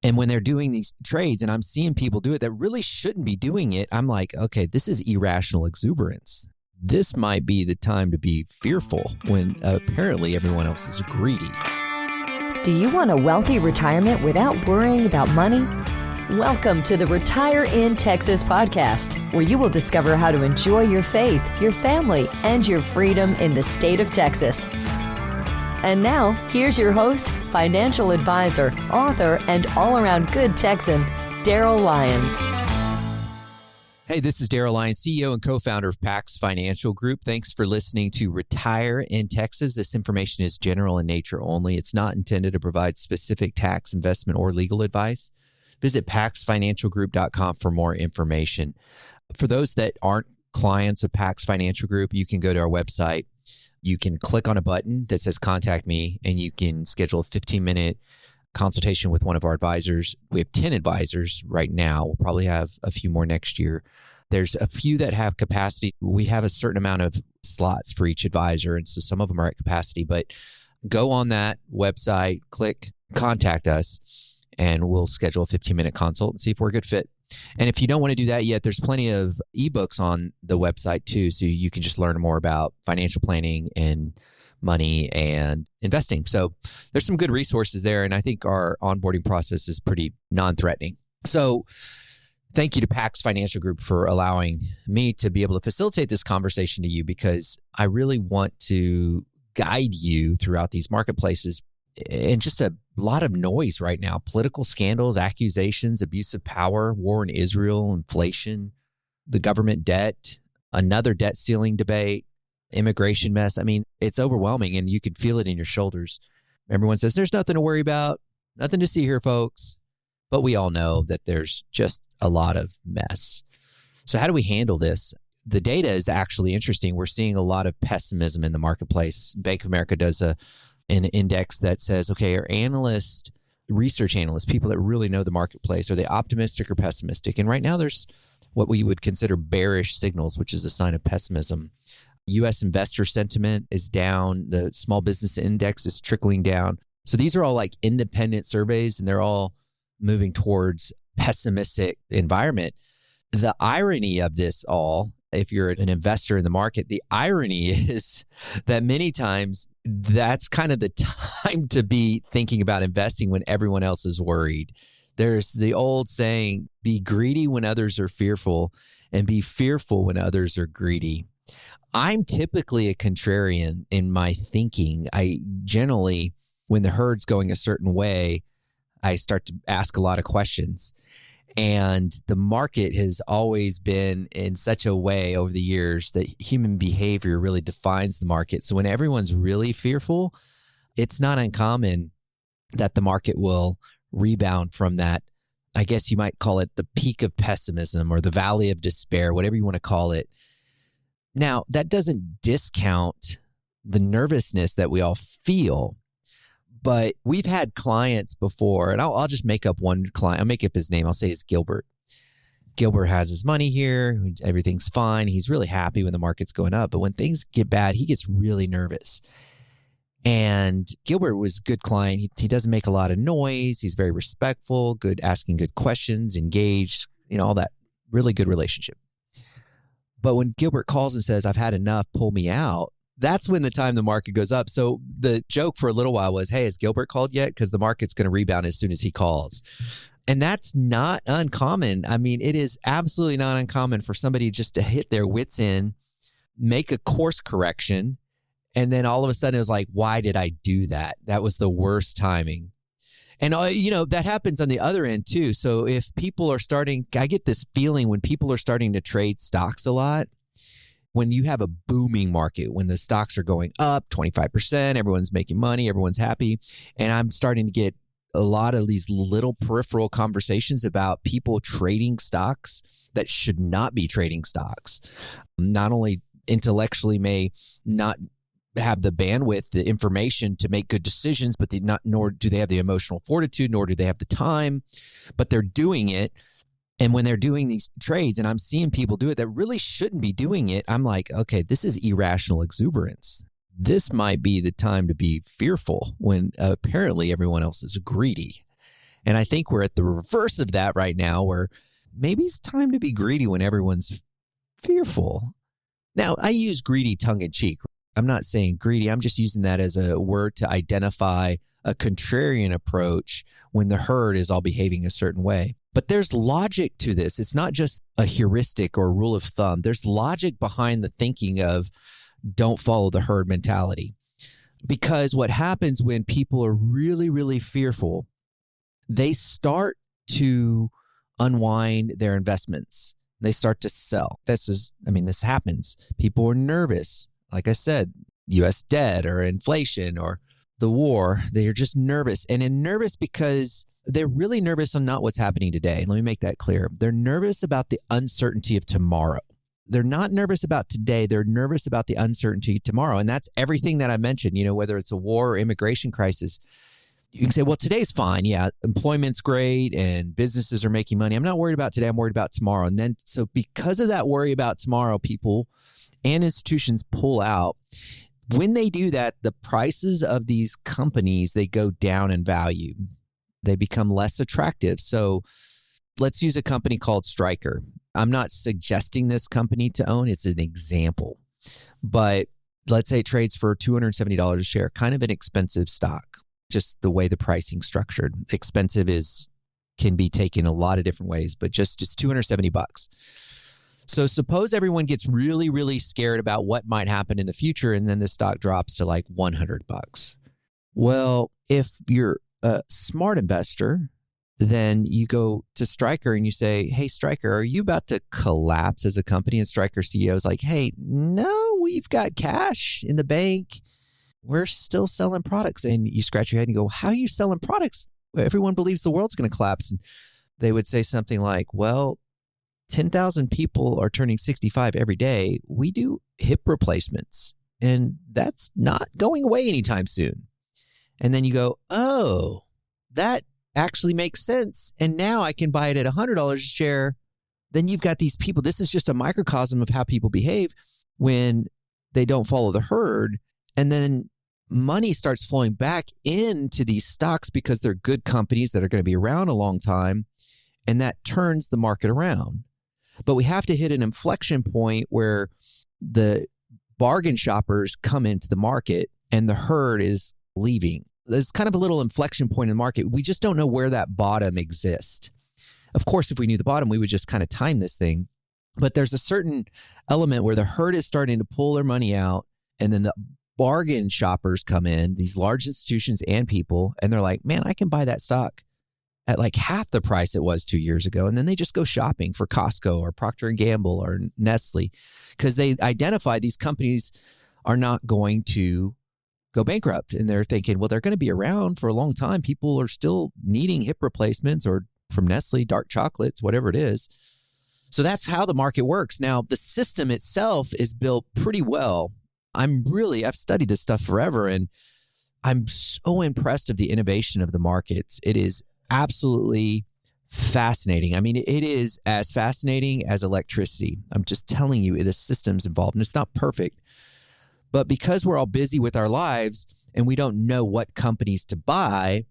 And when they're doing these trades and I'm seeing people do it that really shouldn't be doing it, I'm like, okay, this is irrational exuberance. This might be the time to be fearful when apparently everyone else is greedy. Do you want a wealthy retirement without worrying about money? Welcome to the Retire in Texas podcast, where you will discover how to enjoy your faith, your family, and your freedom in the state of Texas. And now, here's your host, financial advisor, author, and all-around good Texan, Daryl Lyons. Hey, this is Daryl Lyons, CEO and co-founder of PAX Financial Group. Thanks for listening to Retire in Texas. This information is general in nature only. It's not intended to provide specific tax, investment, or legal advice. Visit paxfinancialgroup.com for more information. For those that aren't clients of PAX Financial Group, you can go to our website. You can click on a button that says Contact Me, and you can schedule a 15-minute consultation with one of our advisors. We have 10 advisors right now. We'll probably have a few more next year. There's a few that have capacity. We have a certain amount of slots for each advisor, and so some of them are at capacity. But go on that website, click Contact Us, and we'll schedule a 15-minute consult and see if we're a good fit. And if you don't want to do that yet, there's plenty of ebooks on the website too, so you can just learn more about financial planning and money and investing. So there's some good resources there, and I think our onboarding process is pretty non-threatening. So thank you to PAX Financial Group for allowing me to be able to facilitate this conversation to you, because I really want to guide you throughout these marketplaces. And just a lot of noise right now, political scandals, accusations, abuse of power, war in Israel, inflation, the government debt, another debt ceiling debate, immigration mess. I mean, it's overwhelming and you can feel it in your shoulders. Everyone says there's nothing to worry about, nothing to see here, folks. But we all know that there's just a lot of mess. So how do we handle this? The data is actually interesting. We're seeing a lot of pessimism in the marketplace. Bank of America does an index that says, okay, are analysts, research analysts, people that really know the marketplace, are they optimistic or pessimistic? And right now there's what we would consider bearish signals, which is a sign of pessimism. U.S. investor sentiment is down. The small business index is trickling down. So these are all like independent surveys, and they're all moving towards pessimistic environment. The irony of this all, if you're an investor in the market, the irony is that many times that's kind of the time to be thinking about investing when everyone else is worried. There's the old saying, be greedy when others are fearful and be fearful when others are greedy. I'm typically a contrarian in my thinking. I generally, when the herd's going a certain way, I start to ask a lot of questions. And the market has always been in such a way over the years that human behavior really defines the market. So when everyone's really fearful, it's not uncommon that the market will rebound from that. I guess you might call it the peak of pessimism or the valley of despair, whatever you want to call it. Now, that doesn't discount the nervousness that we all feel. But we've had clients before, and I'll just make up one client. I'll make up his name. I'll say it's Gilbert. Gilbert has his money here. Everything's fine. He's really happy when the market's going up. But when things get bad, he gets really nervous. And Gilbert was a good client. He doesn't make a lot of noise. He's very respectful, good, asking good questions, engaged, all that, really good relationship. But when Gilbert calls and says, I've had enough, pull me out, that's when the time the market goes up. So the joke for a little while was, hey, has Gilbert called yet? Because the market's going to rebound as soon as he calls. And that's not uncommon. I mean, it is absolutely not uncommon for somebody just to hit their wits end, make a course correction, and then all of a sudden it was like, why did I do that? That was the worst timing. And, that happens on the other end too. So if people are starting, I get this feeling when people are starting to trade stocks a lot, when you have a booming market, when the stocks are going up 25%, everyone's making money, everyone's happy. And I'm starting to get a lot of these little peripheral conversations about people trading stocks that should not be trading stocks. Not only intellectually may not have the bandwidth, the information to make good decisions, but nor do they have the emotional fortitude, nor do they have the time, but they're doing it. And when they're doing these trades and I'm seeing people do it that really shouldn't be doing it, I'm like, okay, this is irrational exuberance. This might be the time to be fearful when apparently everyone else is greedy. And I think we're at the reverse of that right now, where maybe it's time to be greedy when everyone's fearful. Now, I use greedy tongue in cheek. I'm not saying greedy. I'm just using that as a word to identify a contrarian approach when the herd is all behaving a certain way. But there's logic to this. It's not just a heuristic or rule of thumb. There's logic behind the thinking of don't follow the herd mentality. Because what happens when people are really, really fearful, they start to unwind their investments. They start to sell. This happens. People are nervous. Like I said, U.S. debt or inflation or the war, they are just nervous. And they're nervous because they're really nervous on not what's happening today. Let me make that clear. They're nervous about the uncertainty of tomorrow. They're not nervous about today. They're nervous about the uncertainty tomorrow. And that's everything that I mentioned, whether it's a war or immigration crisis. You can say, well, today's fine. Yeah, employment's great and businesses are making money. I'm not worried about today. I'm worried about tomorrow. And then, so because of that worry about tomorrow, people and institutions pull out. When they do that, the prices of these companies, they go down in value. They become less attractive. So let's use a company called Stryker. I'm not suggesting this company to own. It's an example. But let's say it trades for $270 a share, kind of an expensive stock, just the way the pricing's structured. Expensive can be taken a lot of different ways, but just $270. So suppose everyone gets really, really scared about what might happen in the future, and then the stock drops to like $100. Well, if you're a smart investor, then you go to Stryker and you say, hey, Stryker, are you about to collapse as a company? And Stryker CEO is like, hey, no, we've got cash in the bank. We're still selling products. And you scratch your head and you go, how are you selling products? Everyone believes the world's going to collapse. And they would say something like, well, 10,000 people are turning 65 every day. We do hip replacements, and that's not going away anytime soon. And then you go, oh, that actually makes sense. And now I can buy it at $100 a share. Then you've got these people. This is just a microcosm of how people behave when they don't follow the herd. And then money starts flowing back into these stocks because they're good companies that are going to be around a long time. And that turns the market around. But we have to hit an inflection point where the bargain shoppers come into the market and the herd is leaving. There's kind of a little inflection point in the market. We just don't know where that bottom exists. Of course, if we knew the bottom, we would just kind of time this thing. But there's a certain element where the herd is starting to pull their money out, and then the bargain shoppers come in, these large institutions and people, and they're like, man, I can buy that stock at like half the price it was 2 years ago. And then they just go shopping for Costco or Procter & Gamble or Nestle because they identify these companies are not going to go bankrupt. And they're thinking, well, they're going to be around for a long time. People are still needing hip replacements or from Nestle, dark chocolates, whatever it is. So that's how the market works. Now, the system itself is built pretty well. I've studied this stuff forever, and I'm so impressed of the innovation of the markets. It is absolutely fascinating. I mean, it is as fascinating as electricity. I'm just telling you, the system's involved, and it's not perfect. But because we're all busy with our lives and we don't know what companies to buy,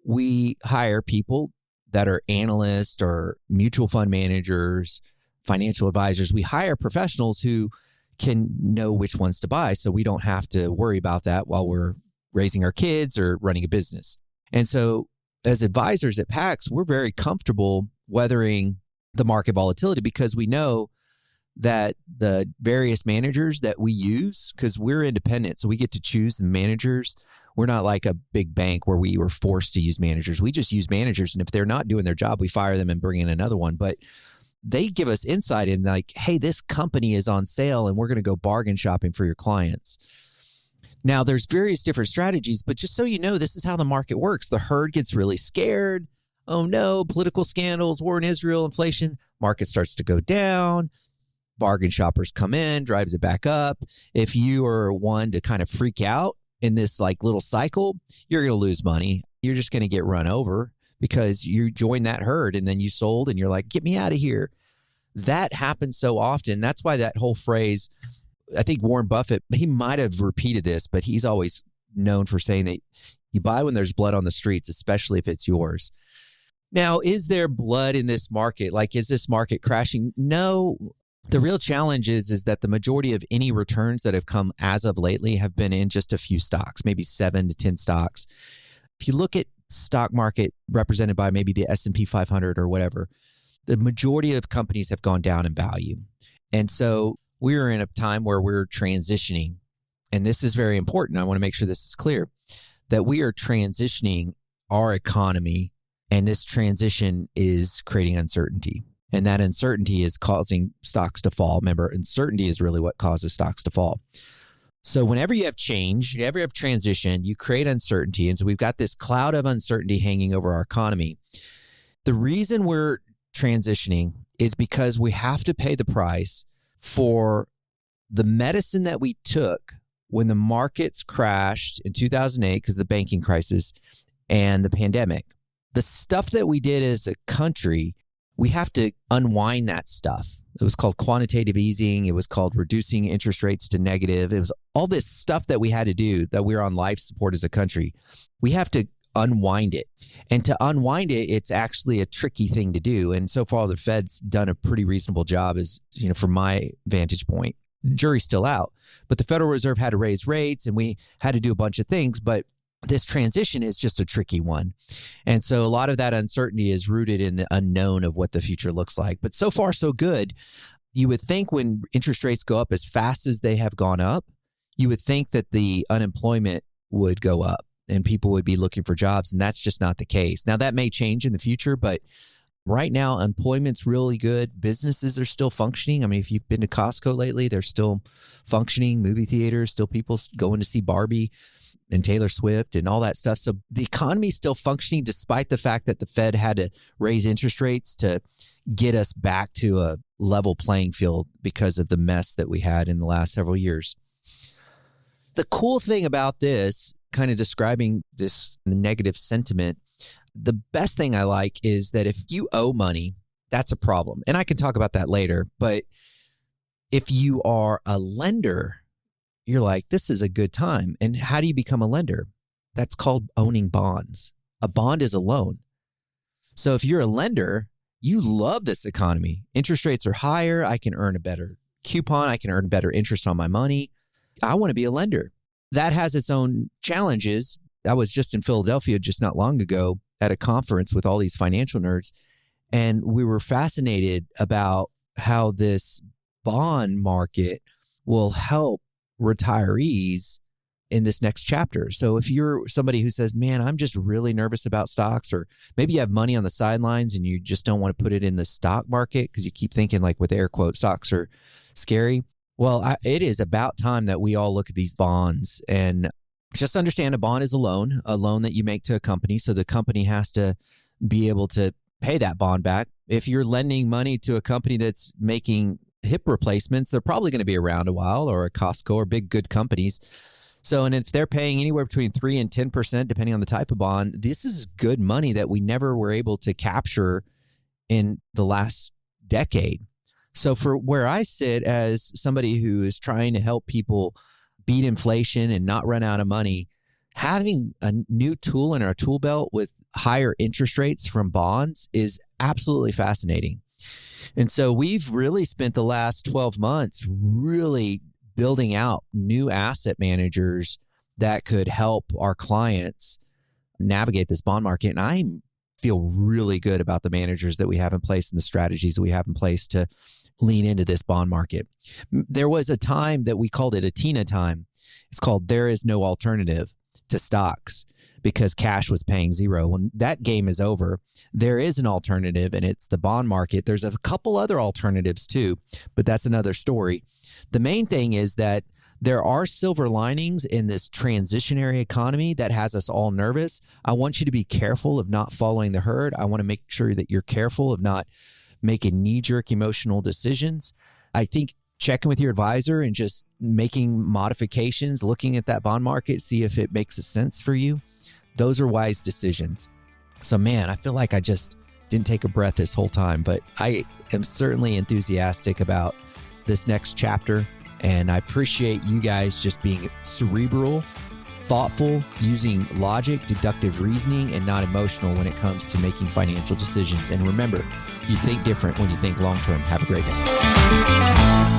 we hire people that are analysts or mutual fund managers, financial advisors. We hire professionals who can know which ones to buy, so we don't have to worry about that while we're raising our kids or running a business. And so as advisors at PAX, we're very comfortable weathering the market volatility because we know that the various managers that we use, because we're independent, so we get to choose the managers. We're not like a big bank where we were forced to use managers. We just use managers, and if they're not doing their job, we fire them and bring in another one. But they give us insight in like, hey, this company is on sale and we're going to go bargain shopping for your clients. Now, there's various different strategies, but just so you know, this is how the market works. The herd gets really scared. Oh no, political scandals, war in Israel, inflation. Market starts to go down. Bargain shoppers come in, drives it back up. If you are one to kind of freak out in this like little cycle, you're going to lose money. You're just going to get run over because you joined that herd and then you sold and you're like, get me out of here. That happens so often. That's why that whole phrase, I think Warren Buffett, he might have repeated this, but he's always known for saying that you buy when there's blood on the streets, especially if it's yours. Now, is there blood in this market? Like, is this market crashing? No. The real challenge is that the majority of any returns that have come as of lately have been in just a few stocks, maybe 7 to 10 stocks. If you look at stock market represented by maybe the S&P 500 or whatever, the majority of companies have gone down in value. And so we're in a time where we're transitioning. And this is very important. I want to make sure this is clear, that we are transitioning our economy, and this transition is creating uncertainty. And that uncertainty is causing stocks to fall. Remember, uncertainty is really what causes stocks to fall. So whenever you have change, whenever you have transition, you create uncertainty. And so we've got this cloud of uncertainty hanging over our economy. The reason we're transitioning is because we have to pay the price for the medicine that we took when the markets crashed in 2008 because of the banking crisis and the pandemic. The stuff that we did as a country, we have to unwind that stuff. It was called quantitative easing. It was called reducing interest rates to negative. It was all this stuff that we had to do, that we're on life support as a country. We have to unwind it. And to unwind it, it's actually a tricky thing to do. And so far, the Fed's done a pretty reasonable job, as from my vantage point. The jury's still out. But the Federal Reserve had to raise rates, and we had to do a bunch of things. But this transition is just a tricky one. And so a lot of that uncertainty is rooted in the unknown of what the future looks like. But so far, so good. You would think when interest rates go up as fast as they have gone up, you would think that the unemployment would go up and people would be looking for jobs. And that's just not the case. Now, that may change in the future, but right now, employment's really good. Businesses are still functioning. I mean, if you've been to Costco lately, they're still functioning. Movie theaters, still people going to see Barbie and Taylor Swift and all that stuff. So the economy is still functioning despite the fact that the Fed had to raise interest rates to get us back to a level playing field because of the mess that we had in the last several years. The cool thing about this, kind of describing this negative sentiment, the best thing I like is that if you owe money, that's a problem. And I can talk about that later. But if you are a lender, you're like, this is a good time. And how do you become a lender? That's called owning bonds. A bond is a loan. So if you're a lender, you love this economy. Interest rates are higher. I can earn a better coupon. I can earn better interest on my money. I want to be a lender. That has its own challenges. I was just in Philadelphia just not long ago at a conference with all these financial nerds, and we were fascinated about how this bond market will help retirees in this next chapter. So if you're somebody who says, man, I'm just really nervous about stocks, or maybe you have money on the sidelines and you just don't want to put it in the stock market because you keep thinking, like, with air quote, stocks are scary. Well, it is about time that we all look at these bonds and just understand a bond is a loan that you make to a company. So the company has to be able to pay that bond back. If you're lending money to a company that's making hip replacements, they're probably going to be around a while, or a Costco, or big, good companies. So, and if they're paying anywhere between 3 and 10%, depending on the type of bond, this is good money that we never were able to capture in the last decade. So for where I sit as somebody who is trying to help people beat inflation and not run out of money, having a new tool in our tool belt with higher interest rates from bonds is absolutely fascinating. And so we've really spent the last 12 months really building out new asset managers that could help our clients navigate this bond market. And I feel really good about the managers that we have in place and the strategies that we have in place to lean into this bond market. There was a time that we called it a Tina time. It's called There Is No Alternative to Stocks, because cash was paying zero. When that game is over, there is an alternative, and it's the bond market. There's a couple other alternatives too, but that's another story. The main thing is that there are silver linings in this transitionary economy that has us all nervous. I want you to be careful of not following the herd. I want to make sure that you're careful of not making knee-jerk emotional decisions. I think checking with your advisor and just making modifications, looking at that bond market, see if it makes sense for you. Those are wise decisions. So, man, I feel like I just didn't take a breath this whole time, but I am certainly enthusiastic about this next chapter. And I appreciate you guys just being cerebral thoughtful, using logic, deductive reasoning, and not emotional when it comes to making financial decisions. And remember, you think different when you think long-term. Have a great day.